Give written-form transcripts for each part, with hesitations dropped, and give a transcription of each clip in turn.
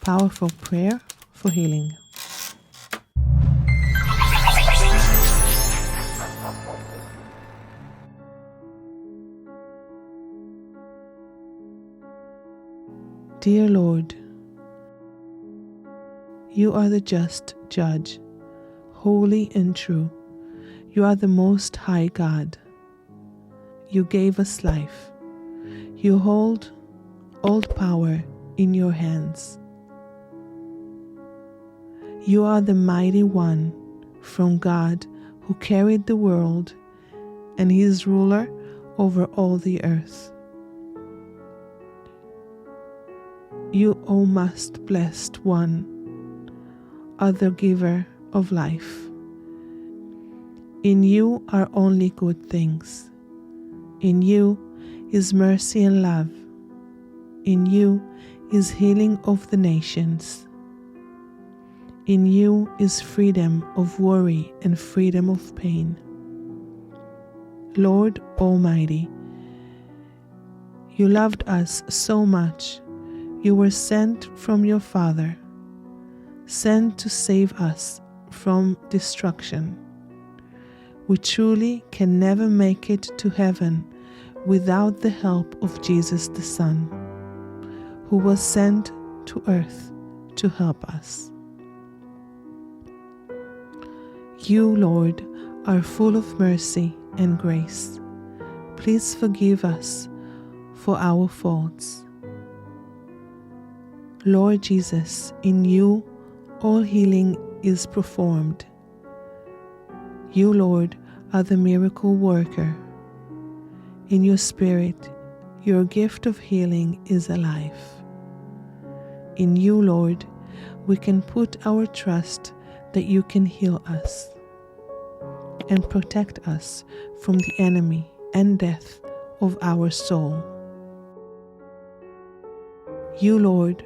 powerful prayer for healing. Dear Lord, you are the just judge, holy and true. You are the Most High God. You gave us life. You hold all power in your hands. You are the mighty one from God who carried the world, and he is ruler over all the earth. You, O most blessed one, are the giver of life. In you are only good things. In you is mercy and love. In you is healing of the nations. In you is freedom of worry and freedom of pain. Lord Almighty, you loved us so much. You were sent from your Father, sent to save us from destruction. We truly can never make it to heaven without the help of Jesus the Son, who was sent to earth to help us. You, Lord, are full of mercy and grace. Please forgive us for our faults. Lord Jesus, in you all healing is performed. You, Lord, are the miracle worker. In your Spirit, your gift of healing is alive. In you, Lord, we can put our trust that you can heal us and protect us from the enemy and death of our soul. You, Lord,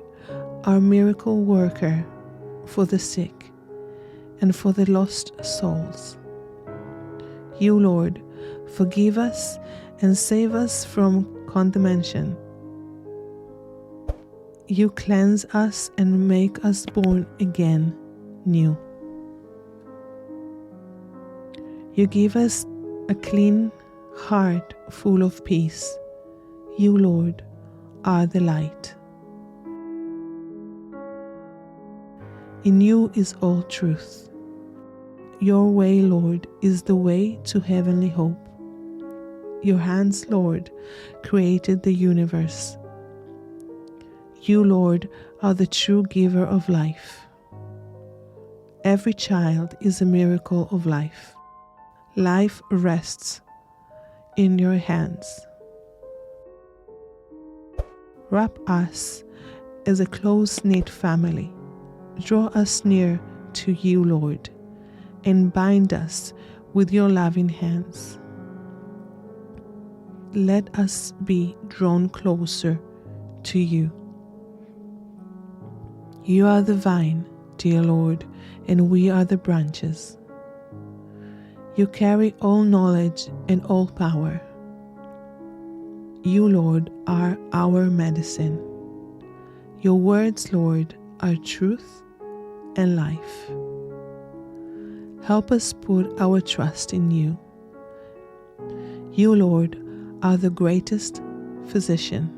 are miracle worker for the sick and for the lost souls. You, Lord, forgive us and save us from condemnation. You cleanse us and make us born again new. You give us a clean heart full of peace. You, Lord, are the light. In you is all truth. Your way, Lord, is the way to heavenly hope. Your hands, Lord, created the universe. You, Lord, are the true giver of life. Every child is a miracle of life. Life rests in your hands. Wrap us as a close-knit family. Draw us near to you, Lord, and bind us with your loving hands. Let us be drawn closer to you. You are the vine, dear Lord, and we are the branches. You carry all knowledge and all power. You, Lord, are our medicine. Your words, Lord, are truth and life. Help us put our trust in you. You, Lord, are the greatest physician.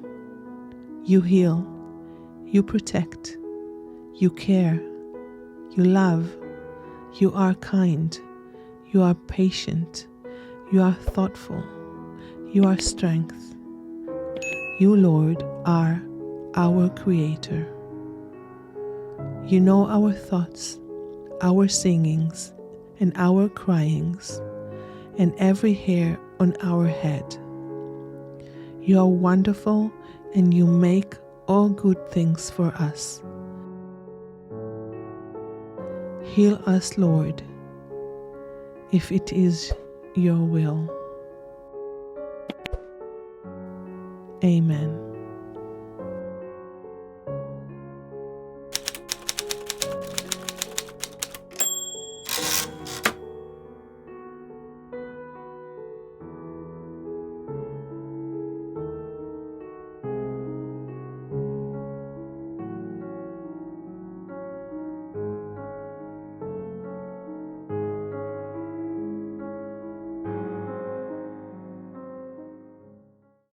You heal, you protect, you care, you love, you are kind, you are patient, you are thoughtful, you are strength. You, Lord, are our Creator. You know our thoughts, our singings, and our cryings, and every hair on our head. You are wonderful, and you make all good things for us. Heal us, Lord, if it is your will. Amen.